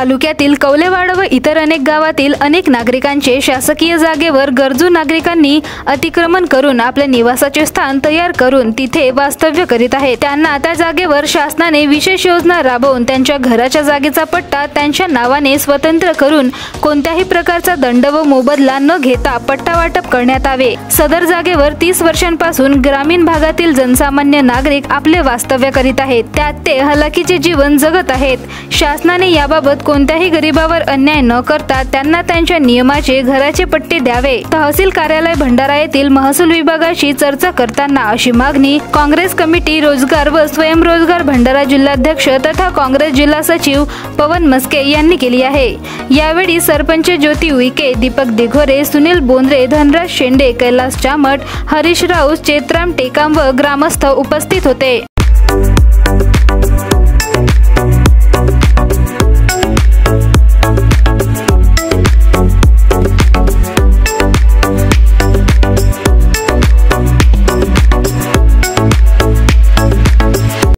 तालुक्यातील कवलेवाड व इतर अनेक गावातील अनेक नागरिकांचे शासकीय जागेवर गरजू नागरिकांनी अतिक्रमण करून आपल्या निवासाचे स्थान तयार करून तिथे वास्तव्य करीत आहेत। त्यांना त्या जागेवर शासनाने विशेष योजना राबवून त्यांच्या घराच्या जागेचा पट्टा त्यांच्या नावाने स्वतंत्र करून कोणत्याही प्रकारचा दंड व मोबदला न घेता पट्टा वाटप करण्यात यावे। सदर जागेवर 30 वर्षांपासून ग्रामीण भागातील जनसामान्य नागरिक आपले वास्तव्य करीत आहेत, त्यात ते हलाखीचे जीवन जगत आहेत। शासनाने याबाबत कोणत्याही गरीबावर अन्याय न करता त्यांना त्यांच्या नियमाचे घराचे पट्टे द्यावे। तहसील कार्यालय भंडारा येथील महसूल विभागाशी चर्चा करताना अशी मागणी काँग्रेस कमिटी रोजगार व स्वयंरोजगार भंडारा जिल्हाध्यक्ष तथा काँग्रेस जिल्हा सचिव पवन मस्के यांनी केली आहे। यावेळी सरपंच ज्योती उईके, दीपक दिघोरे, सुनील बोंद्रे, धनराज शेंडे, कैलास चामट, हरीश राऊत, चेतराम टेकाम व ग्रामस्थ उपस्थित होते।